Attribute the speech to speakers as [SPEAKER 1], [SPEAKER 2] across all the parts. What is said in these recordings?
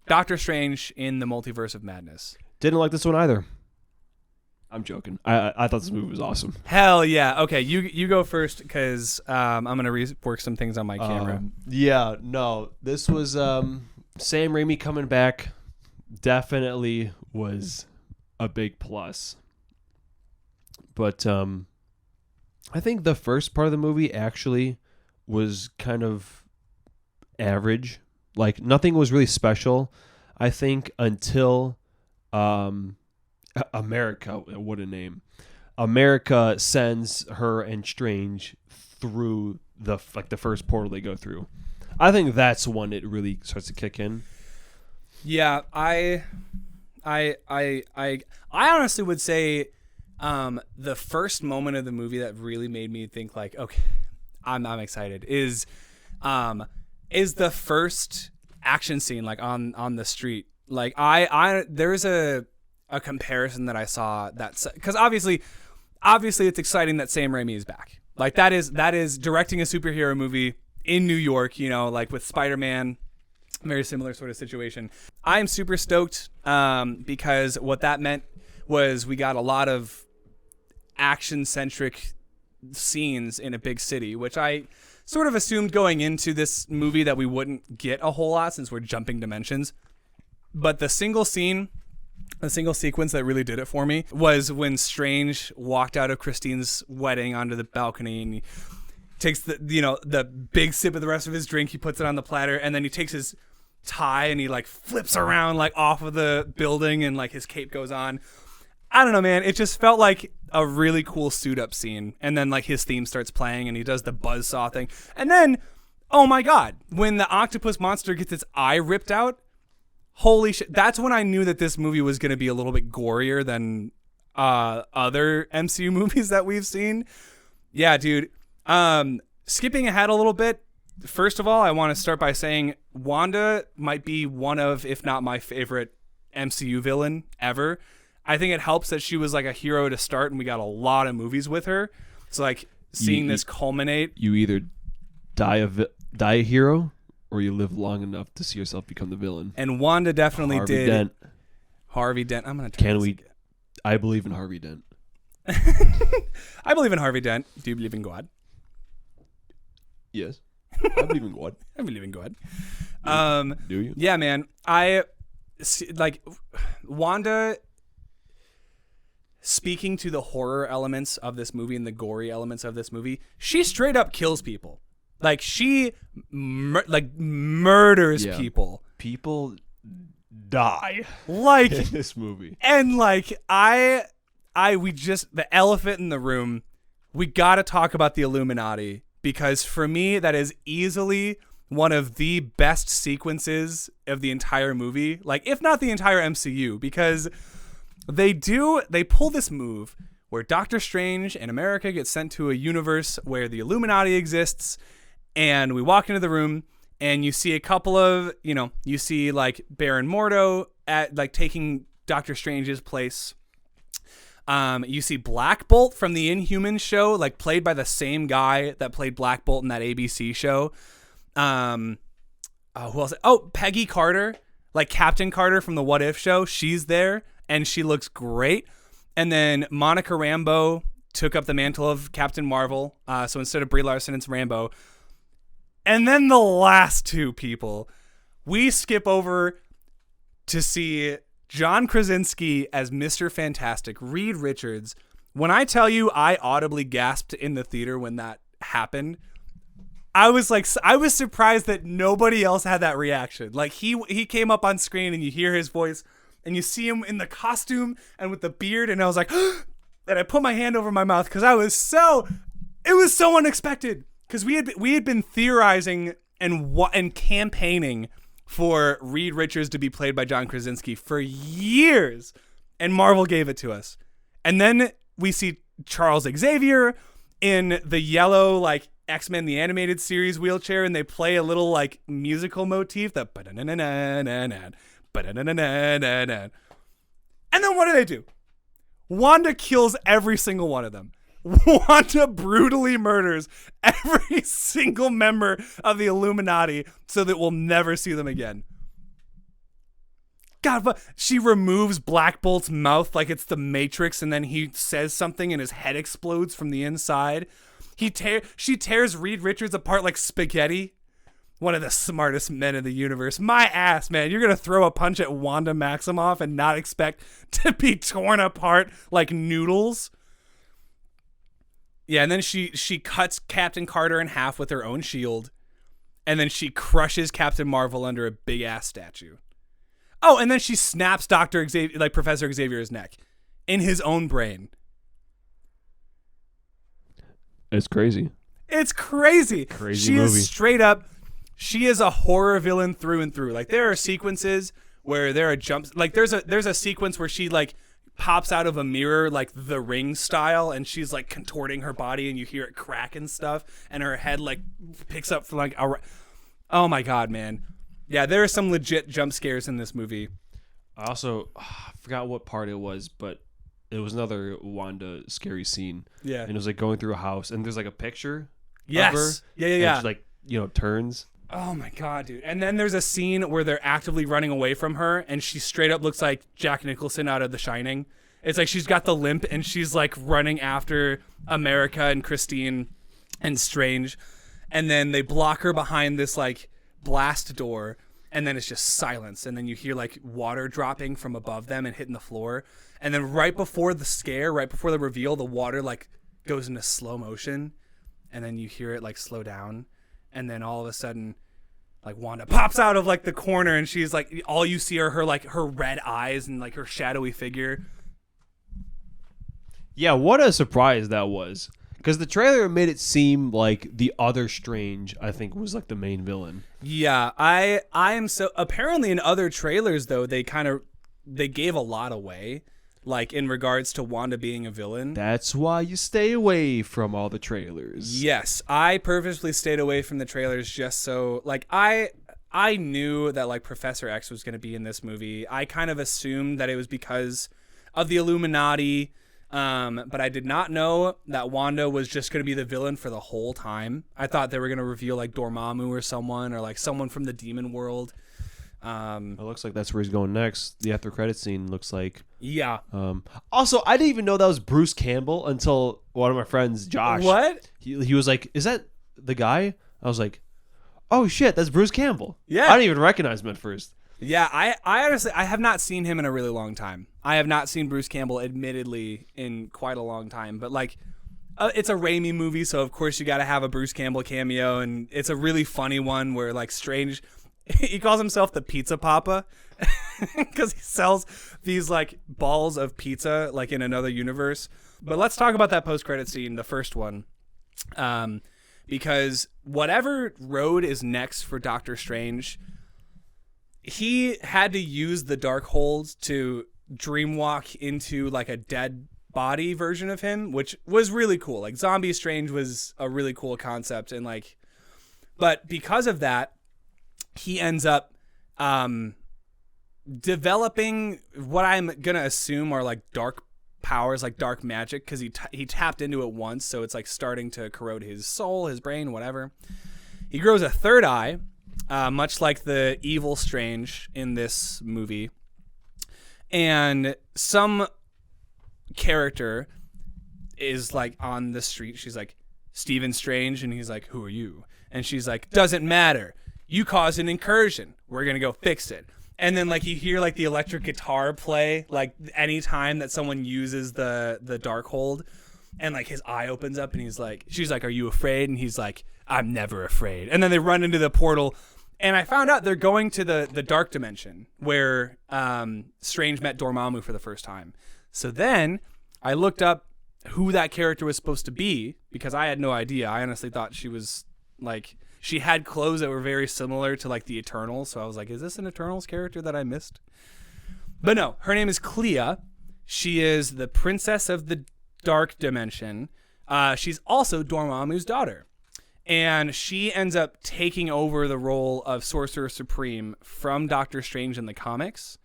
[SPEAKER 1] Doctor Strange in the Multiverse of Madness.
[SPEAKER 2] Didn't like this one either. I'm joking. I thought this movie was awesome.
[SPEAKER 1] Hell yeah. Okay, you go first because I'm going to rework some things on my camera.
[SPEAKER 2] This was Sam Raimi coming back. Definitely was a big plus. But I think the first part of the movie actually was kind of average. Like, nothing was really special, I think, until America, what a name. America sends her and Strange through the first portal they go through. I think that's when it really starts to kick in.
[SPEAKER 1] Yeah, I honestly would say the first moment of the movie that really made me think like, okay, I'm excited is the first action scene, like on the street. Like there's a comparison that I saw that's because obviously it's exciting that Sam Raimi is back. Like that is directing a superhero movie in New York, you know, like with Spider-Man, very similar sort of situation. I'm super stoked because what that meant was we got a lot of action-centric scenes in a big city, which I sort of assumed going into this movie that we wouldn't get a whole lot since we're jumping dimensions. But the single sequence that really did it for me was when Strange walked out of Christine's wedding onto the balcony and he takes the big sip of the rest of his drink, he puts it on the platter, and then he takes his tie and he like flips around like off of the building and like his cape goes on. I don't know, man. It just felt like a really cool suit up scene. And then like his theme starts playing and he does the buzzsaw thing. And then, oh my God, when the octopus monster gets its eye ripped out, holy shit. That's when I knew that this movie was going to be a little bit gorier than other MCU movies that we've seen. Yeah, dude. Skipping ahead a little bit. First of all, I want to start by saying Wanda might be one of, if not my favorite MCU villain ever. I think it helps that she was like a hero to start and we got a lot of movies with her. So like seeing this culminate.
[SPEAKER 2] You either die a hero or you live long enough to see yourself become the villain.
[SPEAKER 1] And Wanda definitely did.
[SPEAKER 2] Dent.
[SPEAKER 1] Harvey Dent. I'm going to try again.
[SPEAKER 2] I believe in Harvey Dent.
[SPEAKER 1] I believe in Harvey Dent. Do you believe in God?
[SPEAKER 2] Yes. I believe in God.
[SPEAKER 1] I believe in God.
[SPEAKER 2] Do you?
[SPEAKER 1] Yeah, man. Like Wanda speaking to the horror elements of this movie and the gory elements of this movie, she straight up kills people. Like she murders people.
[SPEAKER 2] People die
[SPEAKER 1] like
[SPEAKER 2] in this movie.
[SPEAKER 1] And like we just, the elephant in the room, we got to talk about the Illuminati because for me that is easily one of the best sequences of the entire movie, like if not the entire MCU, because they pull this move where Doctor Strange and America get sent to a universe where the Illuminati exists, and we walk into the room and you see a couple of, you see like Baron Mordo at like taking Doctor Strange's place. You see Black Bolt from the Inhumans show, like played by the same guy that played Black Bolt in that ABC show. Who else? Oh, Peggy Carter, like Captain Carter from the What If show. She's there and she looks great. And then Monica Rambeau took up the mantle of Captain Marvel. So instead of Brie Larson, it's Rambeau. And then the last two people, we skip over to see John Krasinski as Mr. Fantastic, Reed Richards. When I tell you I audibly gasped in the theater when that happened, I was surprised that nobody else had that reaction. Like he came up on screen and you hear his voice and you see him in the costume and with the beard, and I was like, and I put my hand over my mouth because it was so unexpected. Because we had been theorizing and campaigning for Reed Richards to be played by John Krasinski for years, and Marvel gave it to us. And then we see Charles Xavier in the yellow like X-Men the Animated Series wheelchair, and they play a little like musical motif, the and then what do they do? Wanda kills every single one of them. Wanda brutally murders every single member of the Illuminati so that we'll never see them again. God, but she removes Black Bolt's mouth like it's the Matrix, and then he says something and his head explodes from the inside. She tears Reed Richards apart like spaghetti. One of the smartest men in the universe. My ass, man. You're going to throw a punch at Wanda Maximoff and not expect to be torn apart like noodles? Yeah, and then she cuts Captain Carter in half with her own shield. And then she crushes Captain Marvel under a big-ass statue. Oh, and then she snaps Professor Xavier's neck in his own brain.
[SPEAKER 2] It's crazy.
[SPEAKER 1] It's crazy.
[SPEAKER 2] Crazy
[SPEAKER 1] she
[SPEAKER 2] movie.
[SPEAKER 1] Is straight up. She is a horror villain through and through. Like there are sequences where there are jumps. Like there's a sequence where she like pops out of a mirror like The Ring style, and she's like contorting her body, and you hear it crack and stuff, and her head like picks up from like a. Oh my god, man! Yeah, there are some legit jump scares in this movie.
[SPEAKER 2] I also forgot what part it was, but it was another Wanda scary scene.
[SPEAKER 1] Yeah,
[SPEAKER 2] and it was like going through a house, and there's like a picture.
[SPEAKER 1] Yes.
[SPEAKER 2] Of her,
[SPEAKER 1] yeah.
[SPEAKER 2] And she like turns.
[SPEAKER 1] Oh my god, dude. And then there's a scene where they're actively running away from her, and she straight up looks like Jack Nicholson out of The Shining. It's like she's got the limp, and she's like running after America and Christine and Strange. And then they block her behind this like blast door, and then it's just silence. And then you hear like water dropping from above them and hitting the floor. And then right before the reveal, the water like goes into slow motion, and then you hear it like slow down. And then all of a sudden, like Wanda pops out of like the corner, and she's like, all you see are her red eyes and like her shadowy figure.
[SPEAKER 2] Yeah, what a surprise that was. Because the trailer made it seem like the other Strange, I think, was like the main villain.
[SPEAKER 1] Yeah, I am so apparently in other trailers though they gave a lot away. Like in regards to Wanda being a villain.
[SPEAKER 2] That's why you stay away from all the trailers.
[SPEAKER 1] Yes, I purposely stayed away from the trailers just so like I knew that like Professor X was going to be in this movie. I kind of assumed that it was because of the Illuminati, but I did not know that Wanda was just going to be the villain for the whole time. I thought they were going to reveal like Dormammu or like someone from the demon world.
[SPEAKER 2] It looks like that's where he's going next. The after credit scene looks like.
[SPEAKER 1] Yeah.
[SPEAKER 2] Also, I didn't even know that was Bruce Campbell until one of my friends, Josh.
[SPEAKER 1] What?
[SPEAKER 2] He was like, "Is that the guy?" I was like, "Oh shit, that's Bruce Campbell."
[SPEAKER 1] Yeah.
[SPEAKER 2] I didn't even recognize him at first.
[SPEAKER 1] Yeah, I honestly I have not seen him in a really long time. I have not seen Bruce Campbell, admittedly, in quite a long time. But like, it's a Raimi movie, so of course you got to have a Bruce Campbell cameo, and it's a really funny one where like Strange. He calls himself the Pizza Papa because he sells these like balls of pizza like in another universe. But let's talk about that post-credit scene, the first one, because whatever road is next for Doctor Strange, he had to use the Darkhold to dreamwalk into like a dead body version of him, which was really cool. Like Zombie Strange was a really cool concept, and like, but because of that, he ends up developing what I'm gonna assume are like dark powers, like dark magic, because he tapped into it once, so it's like starting to corrode his soul, his brain, whatever. He grows a third eye, much like the evil Strange in this movie, and some character is like on the street. She's like, "Stephen Strange," and he's like, "Who are you?" And she's like, "Doesn't matter. You caused an incursion. We're going to go fix it." And then like you hear like the electric guitar play like anytime that someone uses the Darkhold, and like his eye opens up, and she's like, "Are you afraid?" And he's like, "I'm never afraid." And then they run into the portal, and I found out they're going to the dark dimension where Strange met Dormammu for the first time. So then I looked up who that character was supposed to be, because I had no idea. I honestly thought she was like, she had clothes that were very similar to like the Eternals. So I was like, is this an Eternals character that I missed? But no, her name is Clea. She is the princess of the dark dimension. She's also Dormammu's daughter. And she ends up taking over the role of Sorcerer Supreme from Doctor Strange in the comics.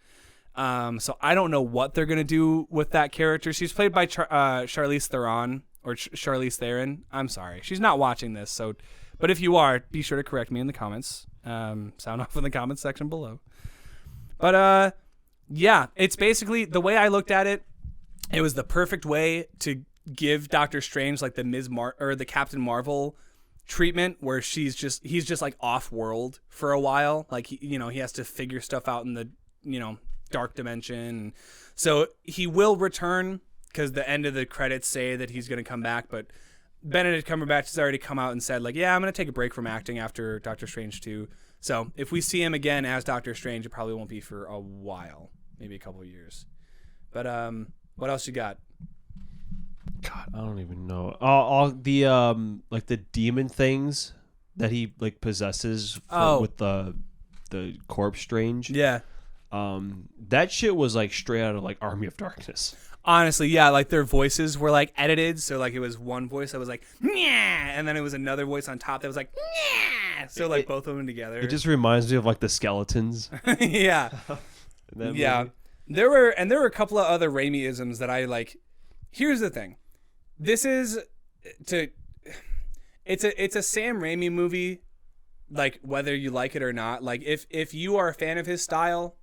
[SPEAKER 1] So I don't know what they're going to do with that character. She's played by Charlize Theron, or Charlize Theron. I'm sorry. She's not watching this, so... But if you are, be sure to correct me in the comments. Sound off in the comments section below. But Yeah, it's basically the way I looked at it. It was the perfect way to give Doctor Strange like the Captain Marvel treatment, where he's just like off world for a while. Like he has to figure stuff out in the dark dimension. So he will return because the end of the credits say that he's going to come back. But Benedict Cumberbatch has already come out and said like, yeah, I'm going to take a break from acting after Doctor Strange 2. So if we see him again as Doctor Strange, it probably won't be for a while, maybe a couple of years. But what else you got?
[SPEAKER 2] God, I don't even know. All the like the demon things that he like possesses with the corpse strange.
[SPEAKER 1] Yeah.
[SPEAKER 2] That shit was like straight out of like Army of Darkness.
[SPEAKER 1] Honestly, yeah, like their voices were like edited, so like it was one voice that was like Nyah! And then it was another voice on top that was like Nyah! So like both of them together.
[SPEAKER 2] It just reminds me of like the skeletons.
[SPEAKER 1] Yeah. Yeah. There were a couple of other Raimi-isms that I like. Here's the thing. It's a Sam Raimi movie, like whether you like it or not. Like if you are a fan of his style,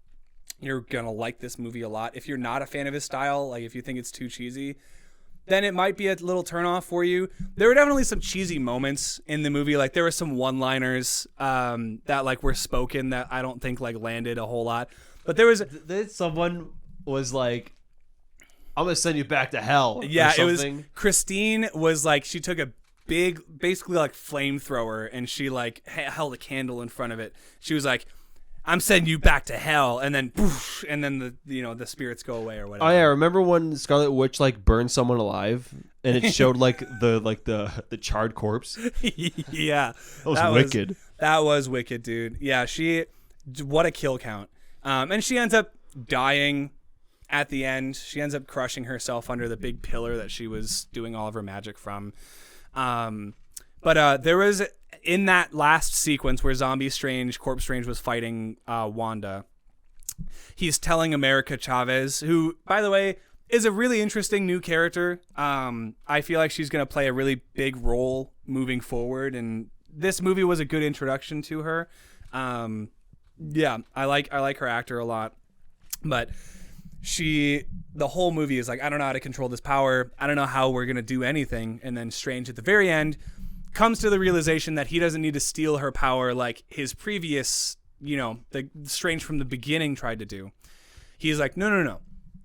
[SPEAKER 1] you're gonna like this movie a lot. If you're not a fan of his style, like if you think it's too cheesy, then it might be a little turnoff for you. There were definitely some cheesy moments in the movie. Like there were some one-liners that like were spoken that I don't think like landed a whole lot. But there was
[SPEAKER 2] someone was like, I'm gonna send you back to hell.
[SPEAKER 1] Yeah, it was Christine was like, she took a big, basically like flamethrower, and she like held a candle in front of it. She was like, I'm sending you back to hell, and then poof, and then the spirits go away or whatever.
[SPEAKER 2] Oh yeah, remember when Scarlet Witch like burned someone alive and it showed like the charred corpse?
[SPEAKER 1] Yeah,
[SPEAKER 2] that was wicked.
[SPEAKER 1] That was wicked, dude. Yeah, what a kill count. And she ends up dying at the end. She ends up crushing herself under the big pillar that she was doing all of her magic from. But there was, in that last sequence where Corpse Strange was fighting Wanda, he's telling America Chavez, who, by the way, is a really interesting new character. I feel like she's going to play a really big role moving forward, and this movie was a good introduction to her. Yeah, I like her actor a lot, but the whole movie is like, I don't know how to control this power. I don't know how we're going to do anything. And then Strange at the very end comes to the realization that he doesn't need to steal her power like his previous, the Strange from the beginning tried to do. He's like, no.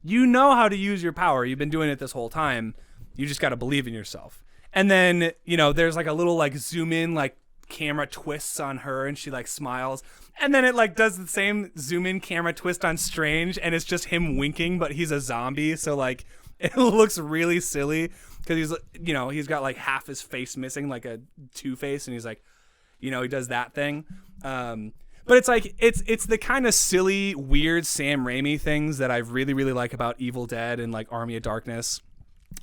[SPEAKER 1] You know how to use your power. You've been doing it this whole time. You just got to believe in yourself. And then, there's like a little like zoom in, like camera twists on her, and she like smiles. And then it like does the same zoom in camera twist on Strange, and it's just him winking, but he's a zombie. So like it looks really silly because he's got like half his face missing, like a Two-Face, and he's like, he does that thing. But it's like it's the kind of silly, weird Sam Raimi things that I really, really like about Evil Dead and like Army of Darkness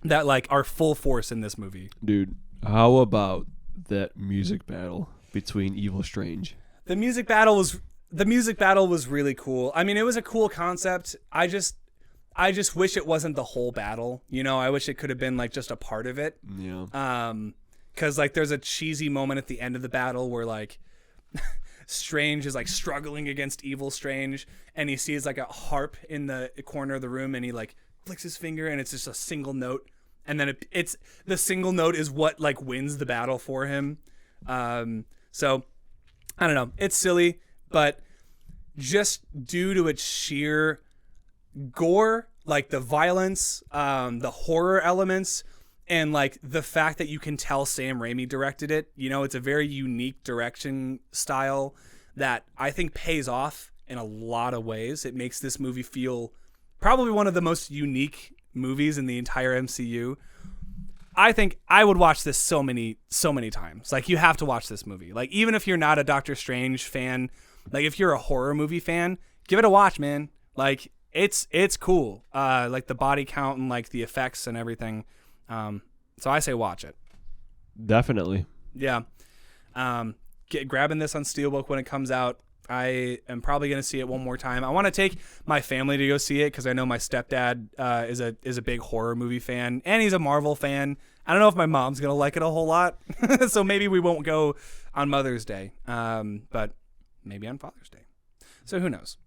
[SPEAKER 1] that like are full force in this movie.
[SPEAKER 2] Dude, how about that music battle between Evil Strange?
[SPEAKER 1] The music battle was really cool. I mean, it was a cool concept. I just wish it wasn't the whole battle. I wish it could have been like just a part of it.
[SPEAKER 2] Yeah.
[SPEAKER 1] Because like there's a cheesy moment at the end of the battle where like Strange is like struggling against Evil Strange, and he sees like a harp in the corner of the room, and he like flicks his finger, and it's just a single note, and then it's the single note is what like wins the battle for him. So I don't know, it's silly, but just due to its sheer gore, like the violence, the horror elements, and like the fact that you can tell Sam Raimi directed it, it's a very unique direction style that I think pays off in a lot of ways. It makes this movie feel probably one of the most unique movies in the entire MCU. I think I would watch this so many times. Like, you have to watch this movie. Like, even if you're not a Doctor Strange fan, like if you're a horror movie fan, give it a watch, man. Like, it's cool. Like the body count and like the effects and everything. So I say watch it.
[SPEAKER 2] Definitely.
[SPEAKER 1] Yeah. Grabbing this on Steelbook when it comes out. I am probably going to see it one more time. I want to take my family to go see it because I know my stepdad is a big horror movie fan, and he's a Marvel fan. I don't know if my mom's going to like it a whole lot, so maybe we won't go on Mother's Day, but maybe on Father's Day. So who knows?